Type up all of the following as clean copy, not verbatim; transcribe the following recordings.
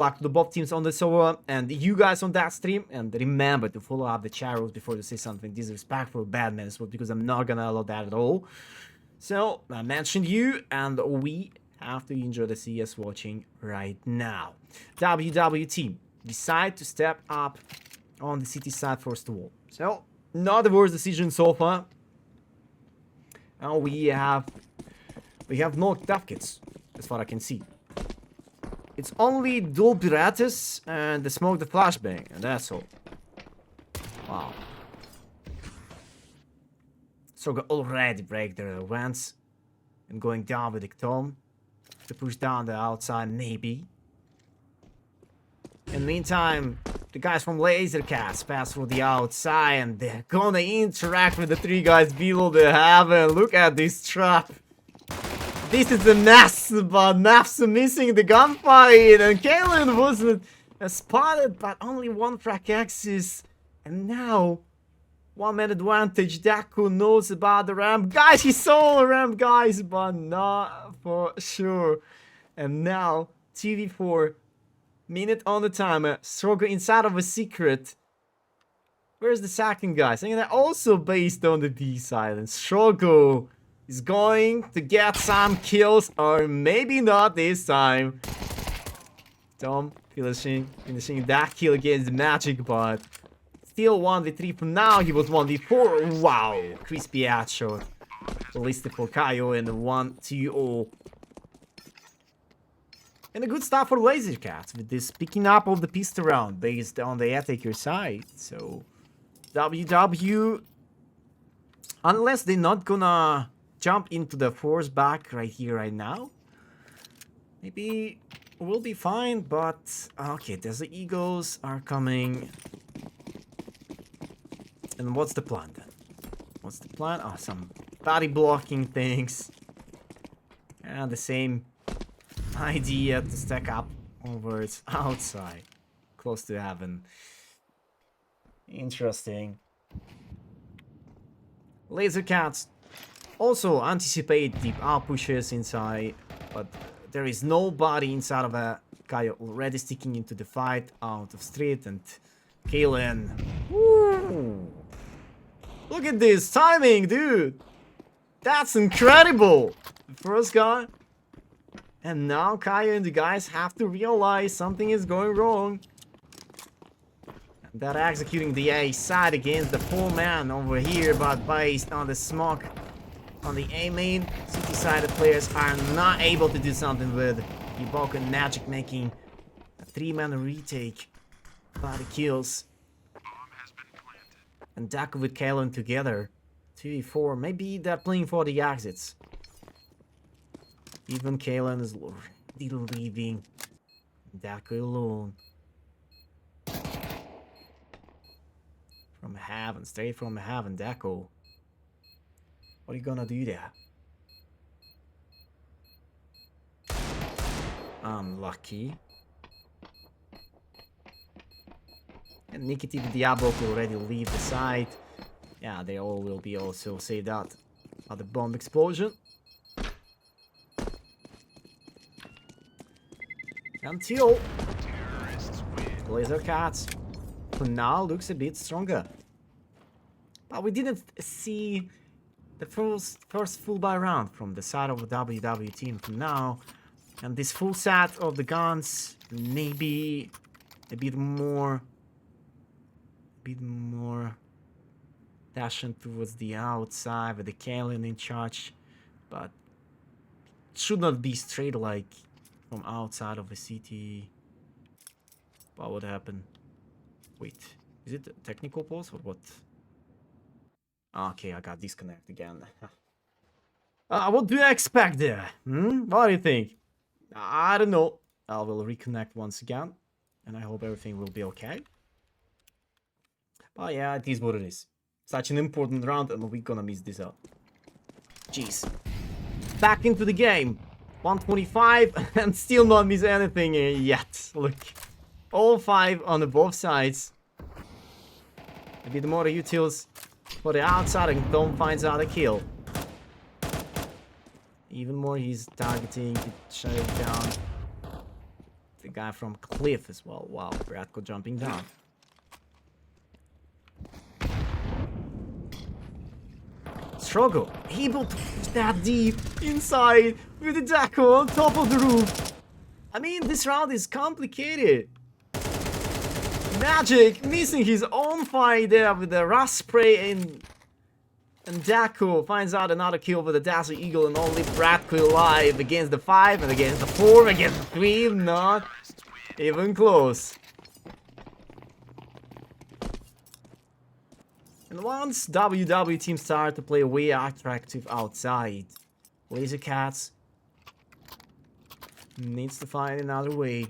luck to the both teams on the server and you guys on that stream. And remember to follow up the chat rules before you say something disrespectful, bad man as well, because I'm not gonna allow that at all. So I mentioned you, and we have to enjoy the CS watching right now. WW team decide to step up on the city side first of all. So not the worst decision so far. Now we have no tough kits, as far as I can see. It's only dual Pirates and the smoke the flashbang, and that's all. Wow. So we already break their vents and going down with the Tom to push down the outside, maybe. In the meantime, the guys from Lazer pass through the outside and they're gonna interact with the three guys below the heaven. Look at this trap. This is a mess, but Nafsu missing the gunfight, and Kalen wasn't spotted, but only one frag axis. And now, 1 man advantage. Daku knows about the ramp. Guys, he saw the ramp, guys, but not for sure. And now, TV4, minute on the timer. Strogo inside of a secret. Where's the second guy? I think they're also based on the B side. And Strogo is going to get some kills, or maybe not this time. Tom finishing that kill against the Magic, but still 1v3 for now. He was 1v4. Wow, crispy headshot. Ballistic for Kaio and 1-2-0. And a good start for Lazer Cats with this picking up of the pistol round based on the attacker side. So WW, unless they're not gonna jump into the force back right here, right now, maybe we'll be fine, but okay, there's the Eagles are coming. And what's the plan then? What's the plan? Oh, some body blocking things. And the same idea to stack up over its outside, close to heaven. Interesting. Lazer Cats also anticipate deep out pushes inside, but there is nobody inside of a guy already sticking into the fight out of street, and Kalen. Woo! Look at this timing, dude! That's incredible! The first guy. And now Kaya and the guys have to realize something is going wrong. They're executing the A side against the 4-man over here, but based on the smoke on the A main, city side players are not able to do something with Ibok and Magic making a 3-man retake by the kills. And Daku with Kalen together. 2v4, maybe they're playing for the exits. Even Kalen is leaving Daku alone. From heaven, straight from heaven, Daku. What are you gonna do there? Unlucky. And Nikiti and Diablo will already leave the site. Yeah, they all will be also saved out of the bomb explosion. Until Lazer Cats for now looks a bit stronger. But we didn't see the first full buy round from the side of the WW team for now. And this full set of the guns, maybe a bit more dashing towards the outside with the Kalen in charge, but it should not be straight like from outside of the city. What would happen? Wait, is it a technical pause or what? Okay, I got disconnected again. What do you expect there? What do you think? I don't know. I will reconnect once again, and I hope everything will be okay. But yeah, it is what it is. Such an important round, and we're gonna miss this out. Jeez. Back into the game. 125, and still not miss anything yet. Look. All 5 on the both sides. A bit more utils for the outside, and Tom finds out a kill. Even more, he's targeting to shut it down. The The guy from Cliff as well. Wow, Bratko jumping down. Struggle, able to push that deep inside with the Deco on top of the roof. I mean, this round is complicated. Magic missing his own fight there with the rust spray and Deco finds out another kill with the Dazzle Eagle and only Bratko alive against the 5 and against the 4, against the 3, not even close. And once WW teams start to play way attractive outside, Lazer Cats needs to find another way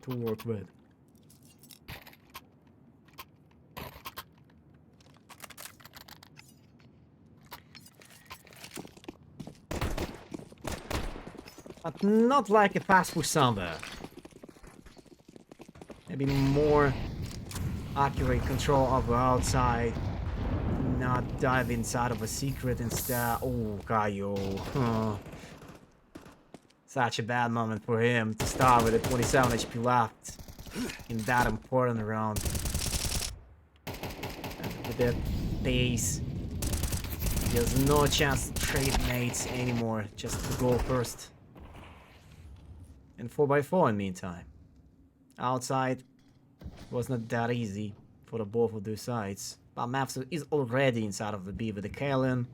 to work with. But not like a fast push samba. Maybe more accurate control of the outside. Not dive inside of a secret instead. Oh, Kaio. Huh. Such a bad moment for him to start with a 27 HP left in that important round. And with that pace, he has no chance to trade mates anymore, just to go first. And 4x4 in the meantime. Outside was not that easy for the both of those sides. But Mavs is already inside of the B with the Kalen.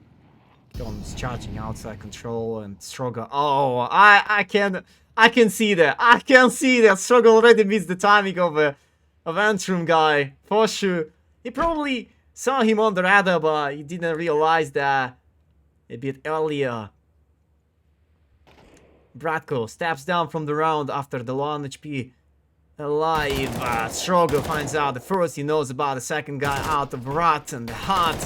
John's charging outside control and Struggle. Oh, I can see that. I can see that Struggle already missed the timing of Antrim guy for sure. He probably saw him on the radar, but he didn't realize that a bit earlier. Bratko steps down from the round after the low HP alive. Struggle finds out the first he knows about the second guy out of rot and the heart.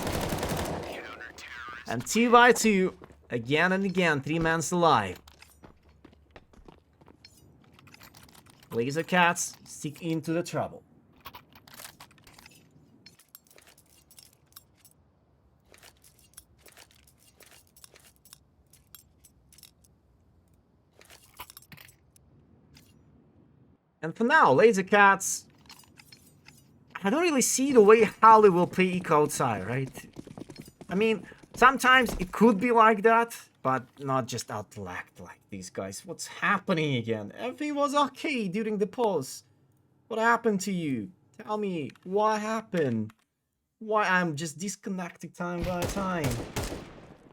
And 2x2, again and again, 3 men alive. Lazer Cats stick into the trouble. And for now, Lazer Cats, I don't really see the way how they will play Eco outside, right? I mean, sometimes it could be like that, but not just outlacked like these guys. What's happening again? Everything was okay during the pause. What happened to you? Tell me, what happened? Why I'm just disconnecting time by time?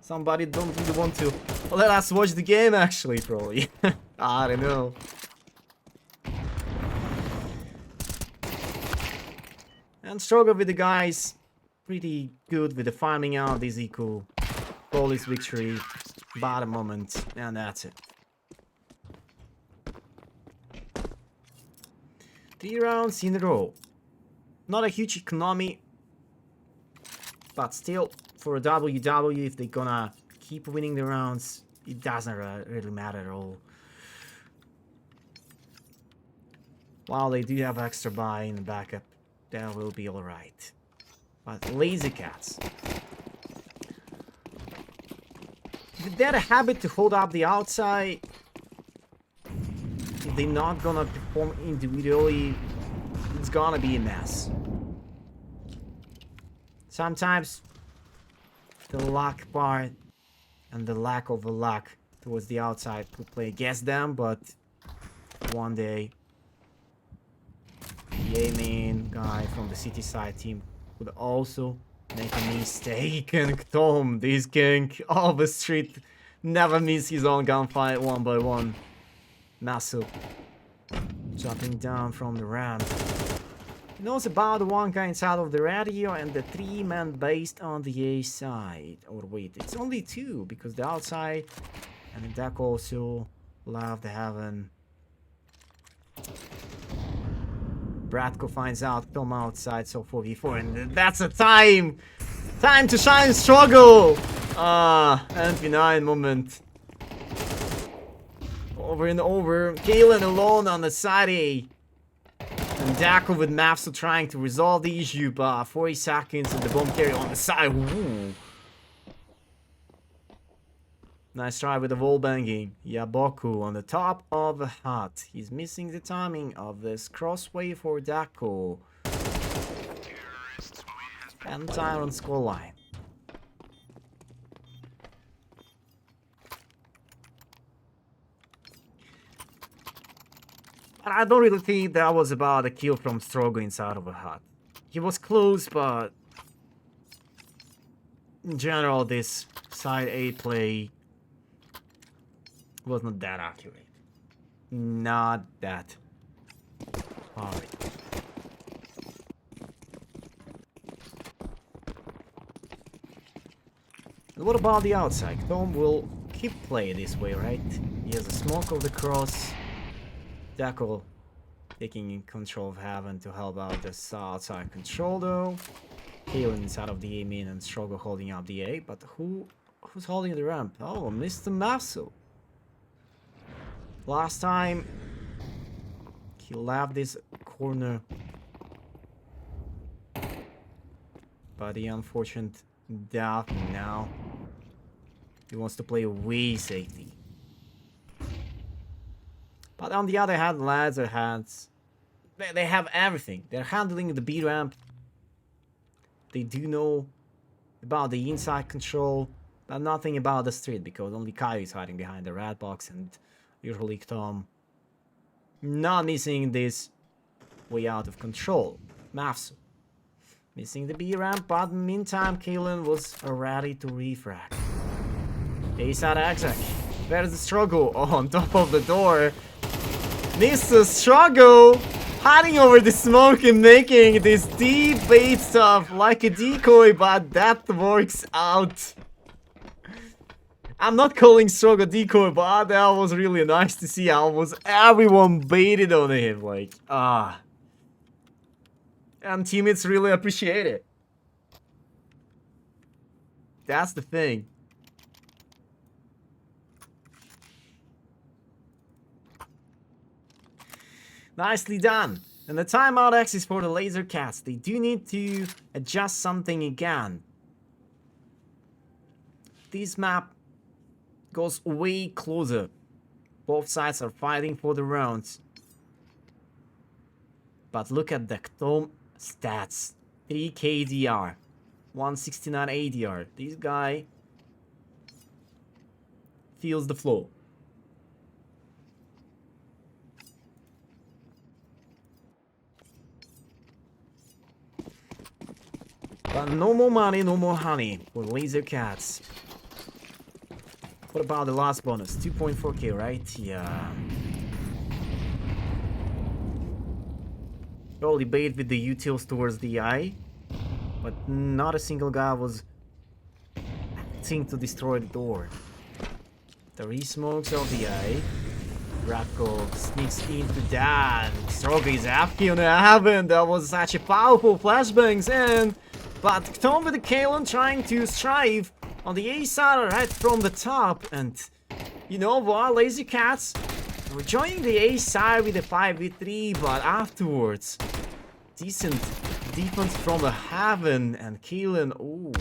Somebody don't really want to let us watch the game actually, probably. I don't know. And Struggle with the guys. Pretty good with the farming out this eco. Polish victory. Bottom moment. And that's it. 3 rounds in a row. Not a huge economy. But still, for a WW, if they're gonna keep winning the rounds, it doesn't really matter at all. While they do have extra buy in the backup, that will be alright. But Lazer Cats, if they're a habit to hold up the outside, if they're not gonna perform individually, it's gonna be a mess. Sometimes the luck part and the lack of a luck towards the outside could play against them, but one day the A-main guy from the city side team would also make a mistake, and Tom, this king of the street, never miss his own gunfight 1x1. Massive jumping down from the ramp. He knows about the one guy inside of the radio and the 3 men based on the A side. Or wait, it's only 2 because the outside and the deck also love the heaven. Bratko finds out, come outside, so 4v4, and that's a time to shine. Struggle. MP9 moment. Over and over. Kalen alone on the side A. And Dako with Mavso trying to resolve the issue, but 40 seconds and the bomb carry on the side. Ooh. Nice try with the wall banging. Yaboku on the top of the hut. He's missing the timing of this crossway for Dako. And Tyrant scoreline. But I don't really think that was about a kill from Strogo inside of a hut. He was close, but in general, this side A play was not that accurate. Not that hard. And what about the outside? Tom will keep playing this way, right? He has a smoke of the cross. Dako taking control of Heaven to help out the outside control though. Kalen inside of the A main and Strogo holding up the A, but who's holding the ramp? Oh, Mr. Masu. Last time he left this corner, but the unfortunate death now. He wants to play way safety. But on the other hand, Lazer has... They have everything. They're handling the B ramp. They do know about the inside control, but nothing about the street, because only Kai is hiding behind the red box, and usually Tom not missing this way out of control. Mafsu missing the B ramp, but meantime Kalen was ready to refract. A-side exec. Where's the struggle? Oh, on top of the door. Mr. Struggle hiding over the smoke and making this deep bait stuff like a decoy, but that works out. I'm not calling Struggle decoy, but that was really nice to see how was everyone baited on him, like, and teammates really appreciate it. That's the thing. Nicely done. And the timeout X is for the Laser Cats. They do need to adjust something again. This map goes way closer. Both sides are fighting for the rounds. But look at the Tom stats. 3 KDR. 169 ADR. This guy feels the flow. But no more money, no more honey for Laser Cats. What about the last bonus? 2.4k, right? Yeah. Probably bait with the utils towards the eye. But not a single guy was acting to destroy the door. The resmokes of the eye. Ratko sneaks into that. Strogo is AFK on the Heaven. That was such a powerful flashbangs, and but Tom with the Kalen trying to strive on the A side right from the top, and you know what, Lazy Cats were joining the A side with a 5v3, but afterwards decent defense from the Heaven, and Kalen, oh,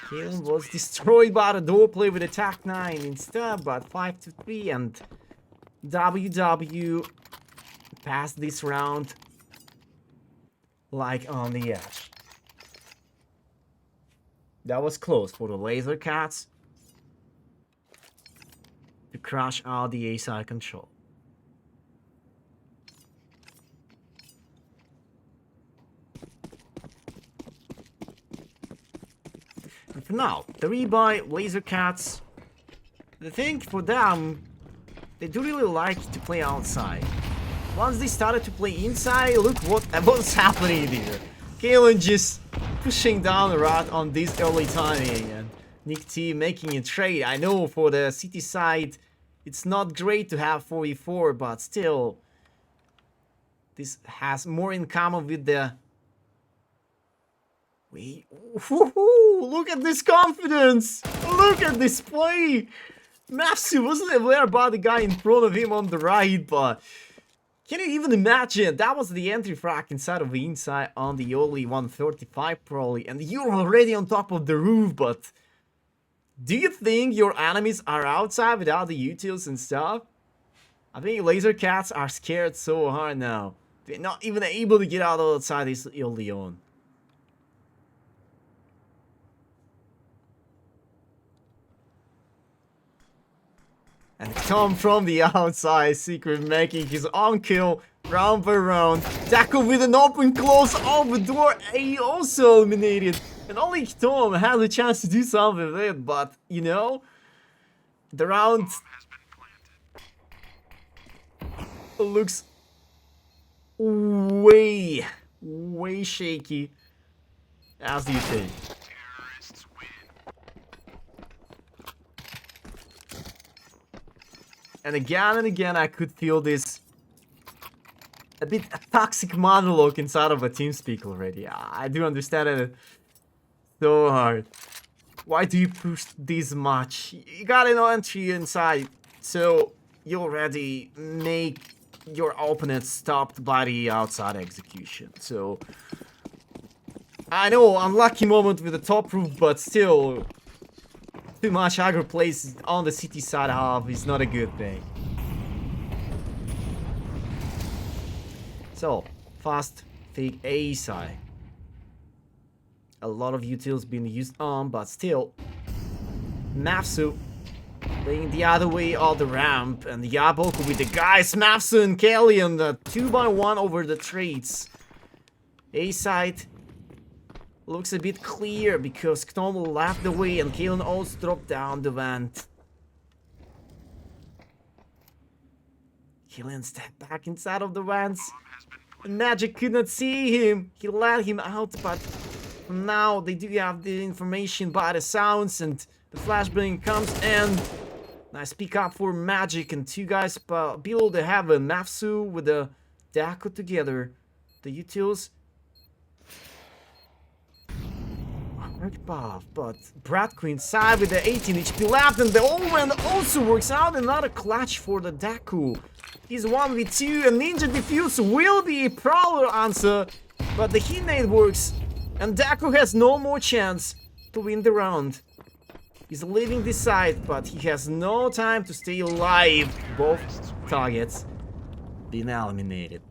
Kalen was destroyed by the door play with attack 9 instead, but 5-3, and WW passed this round like on the edge. That was close for the Laser Cats to crush out the A-side control. And for now, the rebuy Laser Cats, the thing for them, they do really like to play outside. Once they started to play inside, look what's happening here. Kalen just pushing down the rat on this early timing, and Nick T making a trade. I know for the city side, it's not great to have 44, but still, this has more in common with the... Wait, look at this confidence! Look at this play! Mafsu wasn't aware about the guy in front of him on the right, but can you even imagine? That was the entry frag inside of the inside on the only 135 probably, and you're already on top of the roof, but Do you think your enemies are outside without the utils and stuff? I think laser cats are scared so hard now. They're not even able to get out outside this early on. And Tom from the outside, Secret making his own kill round by round. Tackle with an open close of the door, he also eliminated. And only Tom has a chance to do something with it, but you know, the round looks way shaky. As do you think? And again, I could feel this a bit toxic monologue inside of a TeamSpeak already. I do understand it so hard. Why do you push this much? You got an entry inside, so you already make your opponent stopped by the outside execution. So I know, unlucky moment with the top roof, but still, too much aggro plays on the city side half is not a good thing. So, fast fake A side. A lot of utils being used on, but still, Mafsu playing the other way of the ramp, and the Yaboku with the guys, Mafsu and Kelly on the 2x1 over the trades. A side looks a bit clear because Knom left the way and Kalen also dropped down the vent. Kalen stepped back inside of the vents. And Magic could not see him. He let him out, but now they do have the information by the sounds, and the flashbang comes and nice pick up for Magic, and two guys below the heaven. Mafsu with the Dako together. The utils hurt buff, but Bratko inside with the 18 HP left, and the Omen also works out. Another clutch for the Deku. He's 1v2, and Ninja Diffuse will be a prowler answer, but the hit nade works, and Deku has no more chance to win the round. He's leaving this side, but he has no time to stay alive. Both targets being eliminated.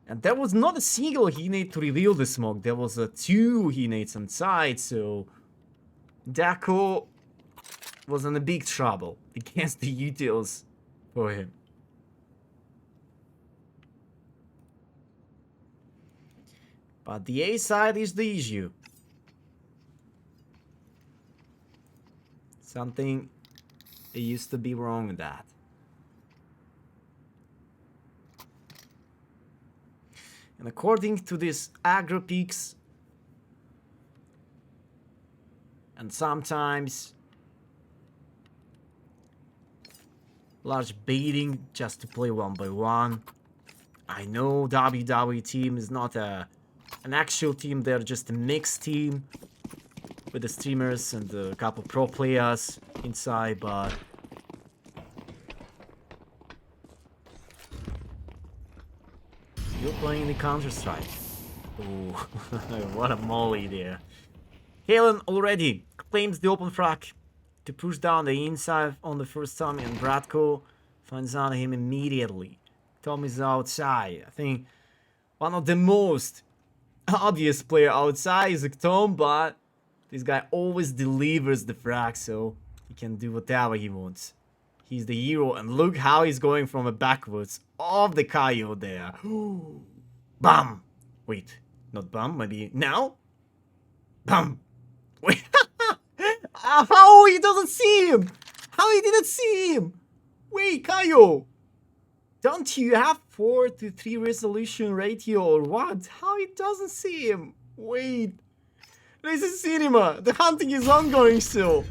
And there was not a single hit nade to reveal the smoke. There was two hit nades on side, so Deku was in a big trouble against the utils for him. But the A side is the issue. Something used to be wrong with that. And according to this aggro peaks, and sometimes large baiting just to play 1x1. I know WWE team is not an actual team, they're just a mixed team with the streamers and a couple pro players inside, but you're playing the Counter-Strike. Ooh, what a molly there. Kalen already claims the open frag to push down the inside on the first time, and Bratko finds out him immediately. Tom is outside. I think one of the most obvious player outside is Tom, but this guy always delivers the frag, so he can do whatever he wants. He's the hero, and look how he's going from a backwards of the Kaio there. Bam! Wait, not bam, maybe now? Bam! Wait, how he doesn't see him? How he didn't see him? Wait, Kaio! Don't you have 4:3 resolution ratio or what? How he doesn't see him? Wait. This is cinema. The hunting is ongoing still.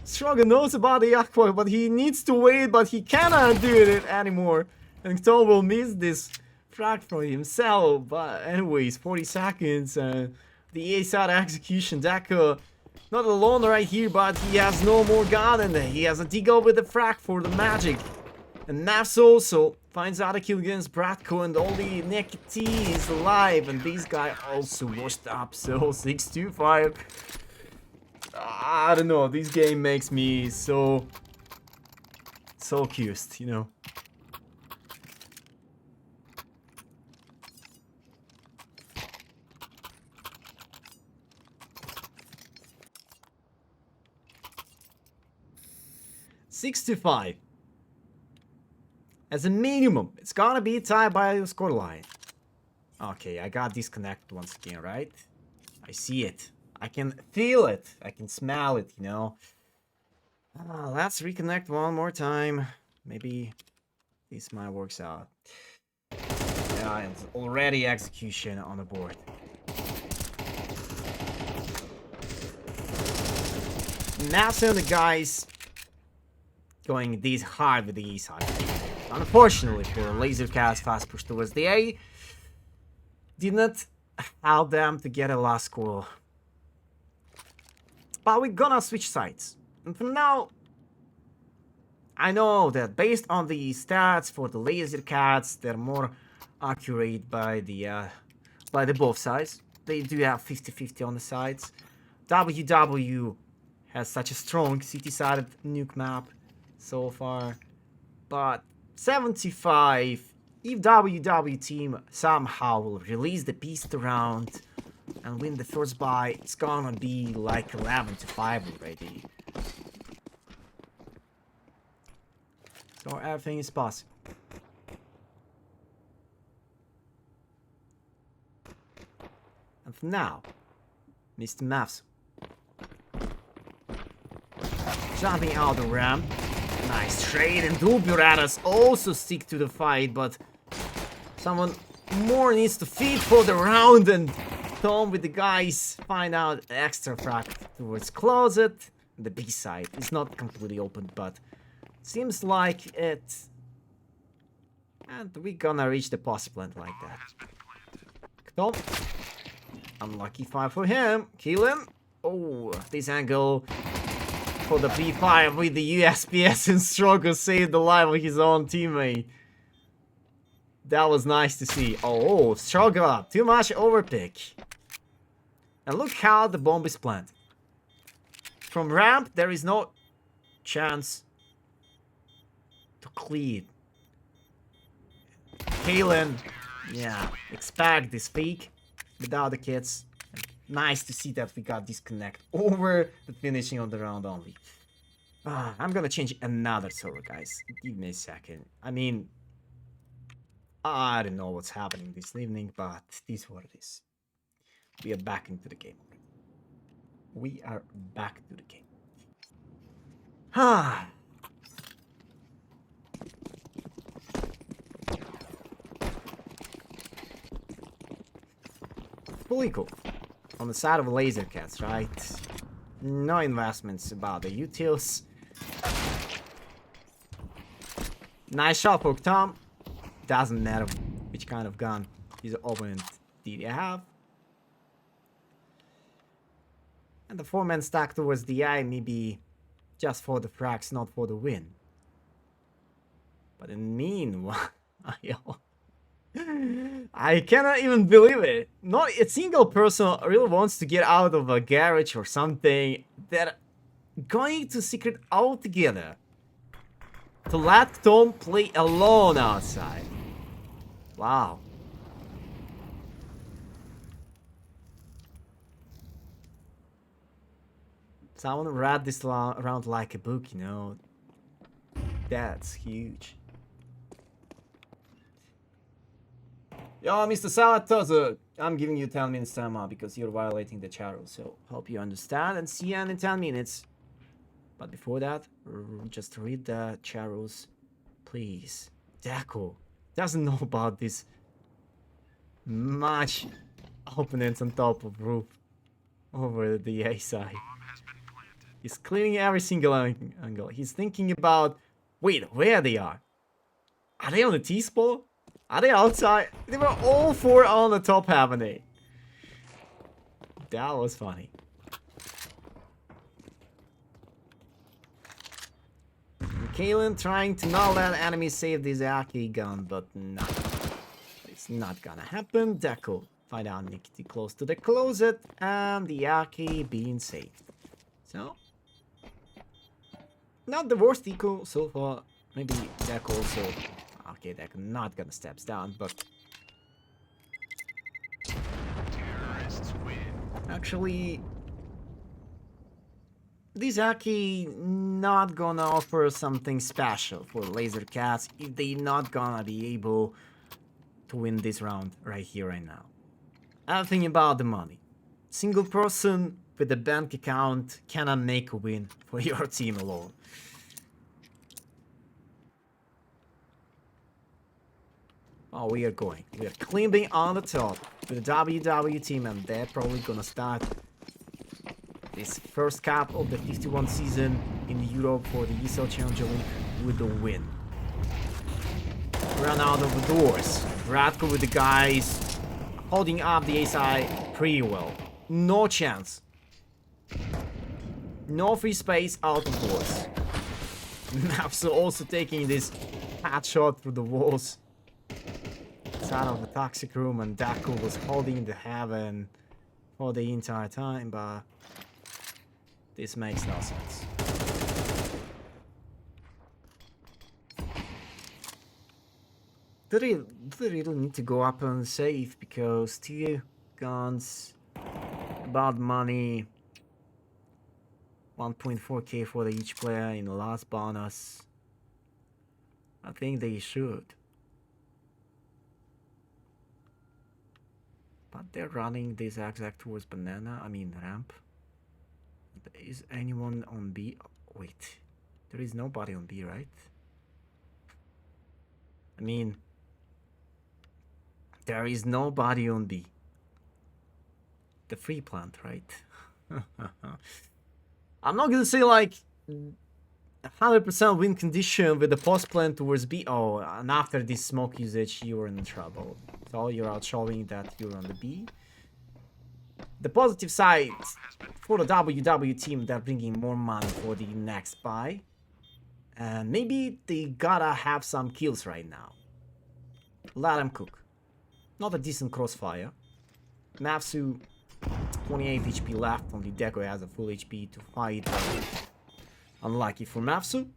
Strogan knows about the Aqua, but he needs to wait, but he cannot do it anymore. And Tom will miss this frag for himself. But anyways, 40 seconds. The A side execution. Deku not alone right here, but he has no more gun, and he has a deagle with the frag for the Magic. And Nafs also Finds out a kill against Bratko, and only Nekiti is alive, and this guy also washed up, so 6-2-5. I don't know, this game makes me so curious, you know. Six to 5. As a minimum, it's gonna be tied by the scoreline. Okay, I got disconnected once again, right? I see it. I can feel it. I can smell it, you know. Let's reconnect one more time. Maybe this might work out. Yeah, and already execution on the board. Now some of the guys going this hard with the E side. Unfortunately for Lazercast, fast push towards the A did not help them to get a last score. But we're gonna switch sides. And for now, I know that based on the stats for the Lazercats, they're more accurate by the both sides. They do have 50-50 on the sides. WW has such a strong city-sided nuke map so far, but 75. If WW team somehow will release the beast around and win the first buy, it's gonna be like 11-5 already. So everything is possible. And for now, Mr. Mavs jumping out the ramp. Nice trade, and Duburatas also stick to the fight, but someone more needs to feed for the round, and Tom with the guys find out extra frag towards closet. The B side is not completely open, but seems like it. And we're gonna reach the possible end like that. Tom, unlucky 5 for him. Kill him. Oh, this angle for the P5 with the USPS and Stroker saved the life of his own teammate. That was nice to see. Oh, Stroker, too much overpick. And look how the bomb is planted. From ramp, there is no chance to clear. Kalen, yeah, expect this fake without the kids. Nice to see that we got disconnect over the finishing of the round only. I'm gonna change another server, guys. Give me a second. I mean, I don't know what's happening this evening, but this is what it is. We are back into the game. We are back to the game. Fully cool. On the side of Lazercats, right? No investments about the utils. Nice shot for Tom. Doesn't matter which kind of gun his opponent did have. And the 4-man stack towards the eye, maybe just for the frags, not for the win. But meanwhile, I cannot even believe it. Not a single person really wants to get out of a garage or something. They're going to secret altogether to let Tom play alone outside. Wow. Someone read this around like a book, you know. That's huge. Yo, Mr. Salatoza, I'm giving you 10 minutes time out because you're violating the chat rules. So, hope you understand and see you in 10 minutes. But before that, just read the chat rules, please. Deco doesn't know about this much opponents on top of roof over the A side. He's clearing every single angle. He's thinking about, wait, where they are? Are they on the T-spot? Are they outside? They were all 4 on the top, haven't they? That was funny. Kalen trying to not let enemies save this Aki gun, but no. It's not gonna happen. Deco find out Nikiti close to the closet, and the Aki being saved. So, not the worst eco so far. Maybe Deco also. Okay, Deco not gonna steps down, but actually, this Aki not gonna offer something special for Lazer Cats if they not gonna be able to win this round right here, right now. I'm thinking about the money. Single person with a bank account cannot make a win for your team alone. Oh, we are going. We are climbing on the top with the WW team, and they're probably gonna start this first cap of the 51 season in Europe for the ESL Challenger League with the win. Run out of the doors. Bradko with the guys holding up the ace high pretty well. No chance. No free space out of doors. Mapso also taking this hat shot through the walls. Out of the toxic room, and Daku was holding the heaven for the entire time, but this makes no sense. They really need to go up and save, because 2 guns, about money, 1.4k for each player in the last bonus. I think they should. But they're running this exact towards banana, ramp. Is anyone on B? Oh, wait, there is nobody on B, right? There is nobody on B. The free plant, right? I'm not gonna say like 100% win condition with the post plant towards B. Oh, and after this smoke usage, you're in trouble. So you're out showing that you're on the B. The positive side for the WW team, they're bringing more money for the next buy. And maybe they gotta have some kills right now. Let them cook. Not a decent crossfire. Mavsu, 28 HP left. Only Deco has a full HP to fight. Unlucky for Mavsu.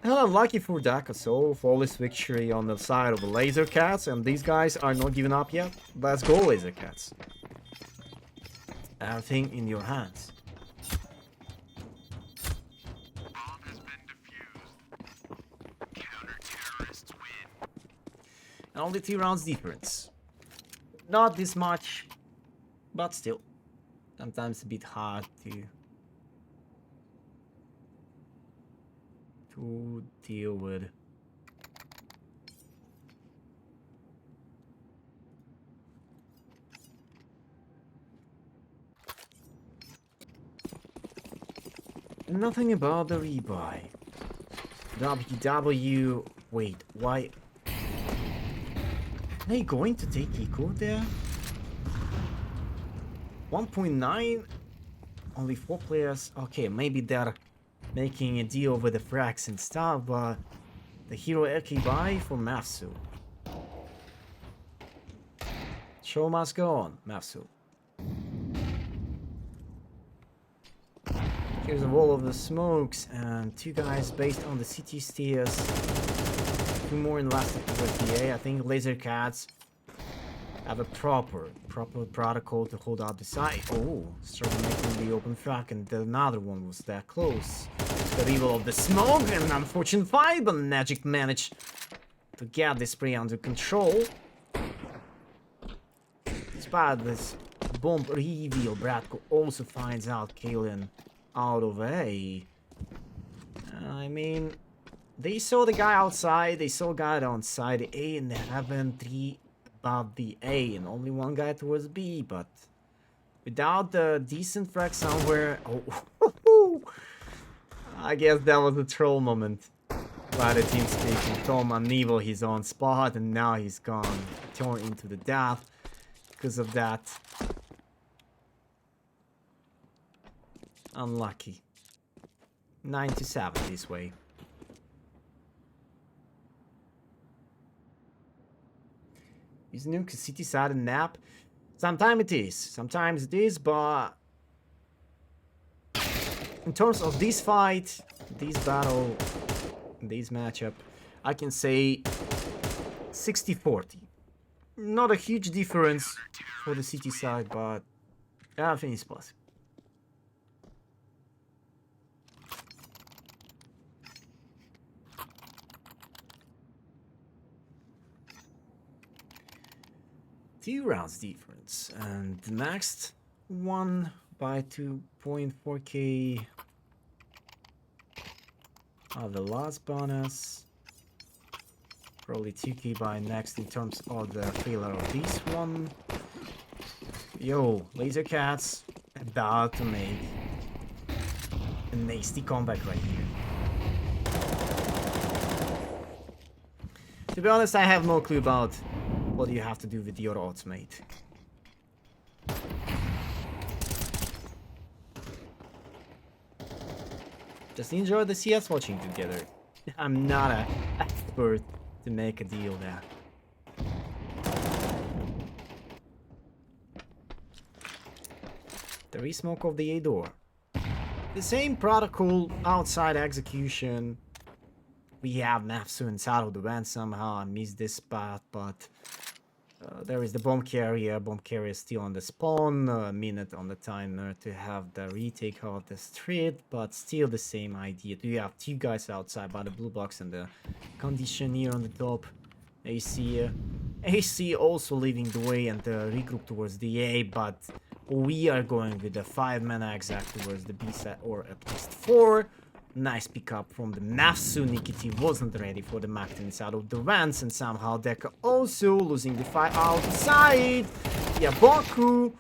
And unlucky for Daka, so flawless victory on the side of the Lazer Cats, and these guys are not giving up yet. Let's go, Lazer Cats. Everything in your hands. Bomb has been defused. Counter-terrorists win. And only 3 rounds difference. Not this much, but still. Sometimes a bit hard to deal with. Nothing about the rebuy. WW. Wait, why? Are they going to take eco there? 1.9? Only 4 players. Okay, maybe they're making a deal with the frags and stuff, but the hero Eki buy for Mafsu. Show must go on, Mafsu. Here's a wall of the smokes and 2 guys based on the city stairs. 2 more in last PA. I think Lazer Cats have a proper protocol to hold out the side. Oh, started making the open frag, and another one was that close. The reveal of the smoke, and an unfortunate fight, but Magic managed to get this spray under control. Despite this bomb reveal, Bradko also finds out Kalen out of A. They saw the guy outside, they saw a guy on side A, and they haven't 3 above the A, and only 1 guy towards B, but without the decent frag somewhere. Oh, I guess that was a troll moment by the team speaking. Tom Anivo, he's on spot, and now he's gone, torn into the death because of that. Unlucky. 97 this way. Is nuke a city side and nap? Sometimes it is, but in terms of this fight, this battle, this matchup, I can say 60-40. Not a huge difference for the city side, but I think it's possible. Two rounds difference, and the next one by 2.4k. The last bonus, probably 2k by next in terms of the failure of this one. Yo, Laser Cats about to make a nasty comeback right here. To be honest, I have no clue about what you have to do with your odds, mate. Just enjoy the CS watching together. I'm not an expert to make a deal there. The resmoke of the A door. The same protocol outside execution. We have Mafsu inside of the van somehow. I missed this spot, but there is the bomb carrier. Bomb carrier still on the spawn. A minute on the timer to have the retake of the street, but still the same idea. You have two guys outside by the blue box and the conditioner on the top. AC also leading the way and regroup towards the A, but we are going with the 5-man exact towards the B side, or at least 4. Nice pickup from the Mafsu. Nikiti wasn't ready for the Mactins out of the vents, and somehow Deka also losing the fight outside. Yaboku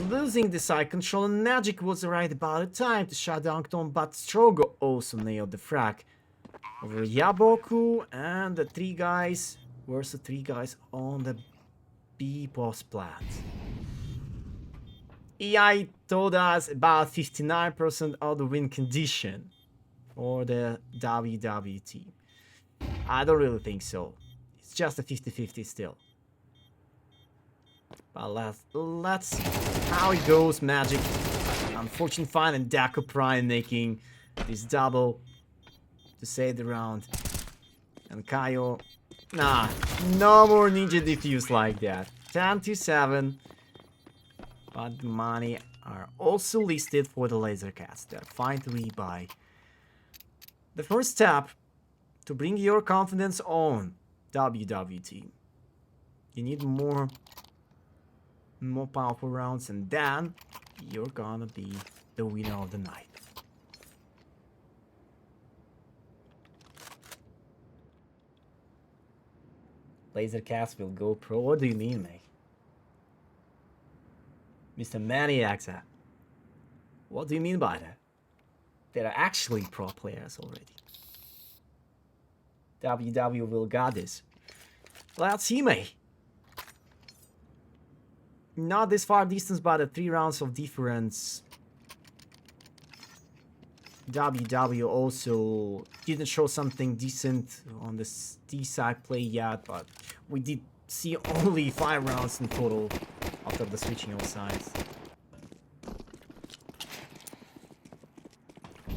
losing the side control, and Magic was right about the time to shut down Tom, but Strogo also nailed the frag over Yaboku, and the 3 guys versus 3 guys on the B boss plat. EI told us about 59% of the win condition for the WW team. I don't really think so. It's just a 50-50 still. But let's see how it goes. Magic, unfortunate find, and Daco Prime making this double to save the round. And Kaio, nah, no more Ninja Diffuse like that. 10-7. But the money are also listed for the Laser Cats. They're fine to rebuy. The first step to bring your confidence on WW team. You need more powerful rounds, and then you're gonna be the winner of the night. Laser Cats will go pro. What do you mean, mate? Mr. Maniacs, what do you mean by that? They're actually pro players already. WW will got this. Let's see, mate. Not this far distance, but the 3 rounds of difference. WW also didn't show something decent on the D side play yet, but we did see only 5 rounds in total after the switching of sides.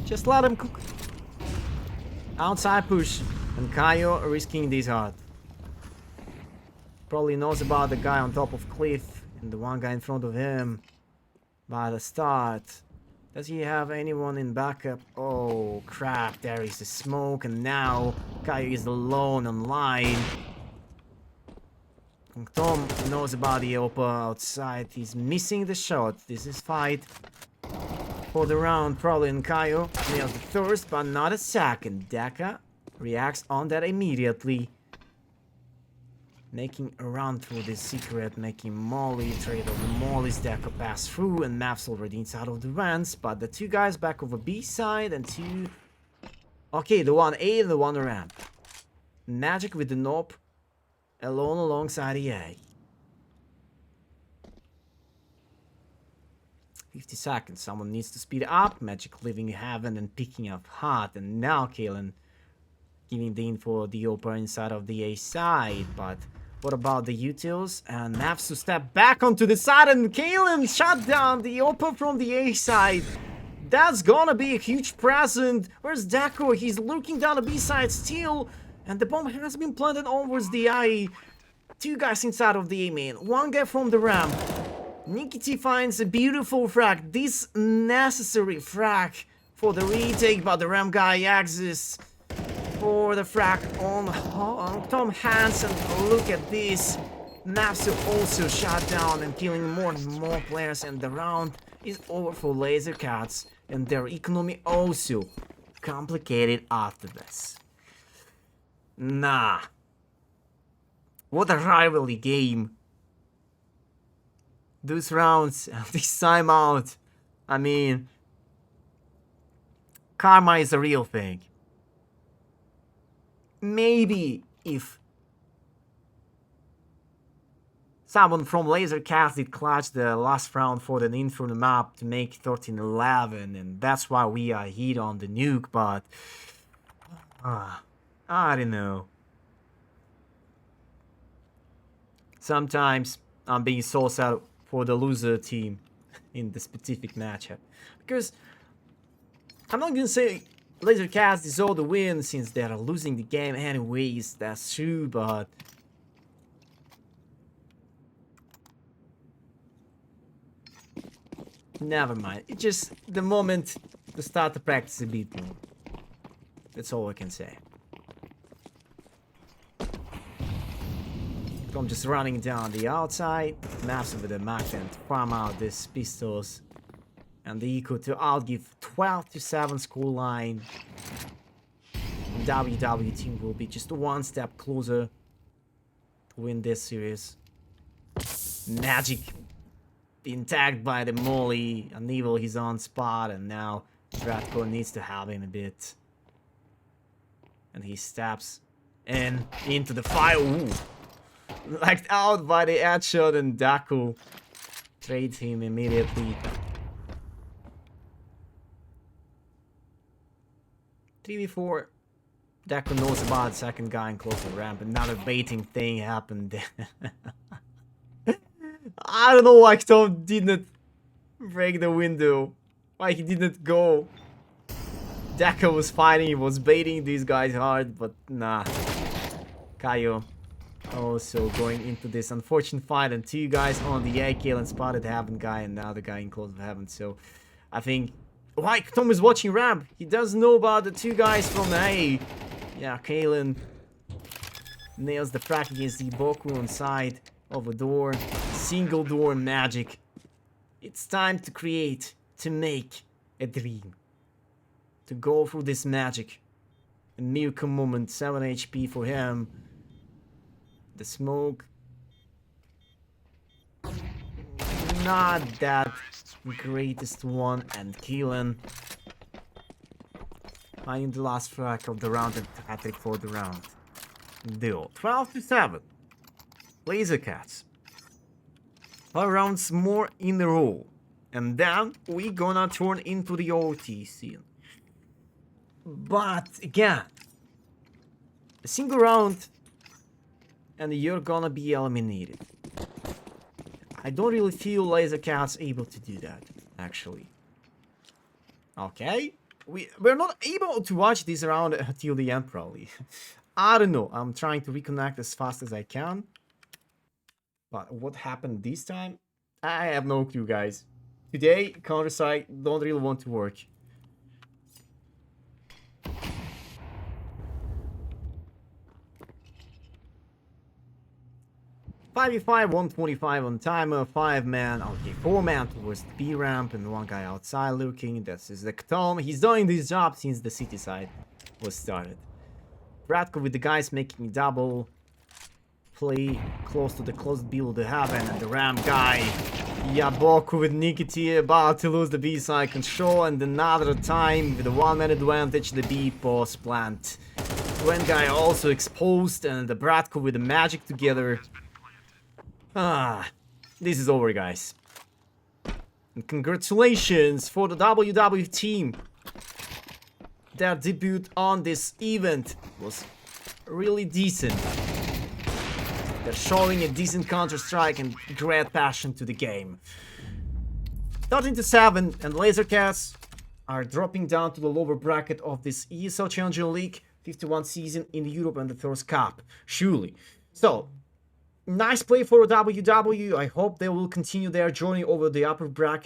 Just let him cook. Outside push, and Kaio risking this hard. Probably knows about the guy on top of cliff and the one guy in front of him by the start. Does he have anyone in backup? Oh crap, there is the smoke, and now Kaio is alone on line. Tom knows about the Oppa outside. He's missing the shot. This is fight for the round, probably, in Kaio nails the first, but not a second. Deka reacts on that immediately, making a run through this secret, making Molly trade over Molly's. Deka pass through, and Maps already inside of the vents, but the 2 guys back over B side, and 2. Okay, the one A and the one ramp. Magic with the nope, alone alongside the A. 50 seconds. Someone needs to speed up. Magic leaving heaven and picking up hot. And now Kalen giving the info the Opa inside of the A side. But What about the utils? And Mavs to step back onto the side, and Kalen shut down the open from the A side. That's gonna be a huge present. Where's Deco? He's looking down the B side still. And the bomb has been planted onwards the I. Two guys inside of the A main. One guy from the ramp. Nikiti finds a beautiful frag. This necessary frag for the retake, but the ramp guy exists for the frag on Tom Hansen. Look at this. Napsu also shot down and killing more and more players, and the round is over for Laser Cats, and their economy also complicated after this. Nah. What a rivalry game. Those rounds, this timeout. I mean, karma is a real thing. Maybe if someone from Lazer Cats did clutch the last round for the Inferno map to make 13-11, and that's why we are hit on the nuke, but I don't know. Sometimes I'm being so sad for the loser team in the specific matchup, because I'm not gonna say Lazer Cats deserve the win since they are losing the game anyways, that's true, but never mind. It's just the moment to start to practice a bit more. That's all I can say. I'm just running down the outside, massive with the Mac and farm out these pistols. And the equal to outgive 12-7 scoreline. WW team will be just one step closer to win this series. Magic being tagged by the Molly, and Evil his own spot, and now Ratko needs to help him a bit. And he steps in into the fire. Ooh. Knocked out by the headshot, and Daku trades him immediately. 3v4. Daku knows about the second guy and close the ramp. Another baiting thing happened. I don't know why Tom didn't break the window. Why he didn't go. Daku was fighting, he was baiting these guys hard, but nah. Kaio also going into this unfortunate fight, and two guys on the A. Kalen spotted Heaven guy and now the guy in close of Heaven. So I think why Tom is watching ramp, he doesn't know about the two guys from A. Yeah, Kalen nails the frag against the Boku on side of a door. Single door magic. It's time to create, to make a dream. To go through this magic. A miracle moment, 7 HP for him. The smoke. Not that greatest one, and Keelan finding the last frag of the round and hat-trick for the round. Deal 12-7. Lazer Cats. 5 rounds more in a row, and then we gonna turn into the OT scene. But again, a single round and you're gonna be eliminated. I don't really feel Lazer Cats able to do that, actually. Okay, we're not able to watch this round until the end, probably. I don't know, I'm trying to reconnect as fast as I can. But what happened this time? I have no clue, guys. Today, Counter-Strike don't really want to work. "5v5, 125 on timer, 5-man, okay, 4-man towards the B ramp, and 1 guy outside looking. This is the Tom. He's doing this job since the city side was started. Bratko with the guys making double play close to the closed below the Heaven, and the ramp guy. Yaboku with Nikiti about to lose the B side control, and another time with a 1-man advantage, the B post plant. One guy also exposed, and the Bratko with the magic together. This is over, guys. And congratulations for the WW team. Their debut on this event was really decent. They're showing a decent Counter-Strike and great passion to the game. 13-7 and Lazercats are dropping down to the lower bracket of this ESL Challenger League 51 season in Europe and the First Cup. Surely. So, nice play for WW. I hope they will continue their journey over the upper bracket.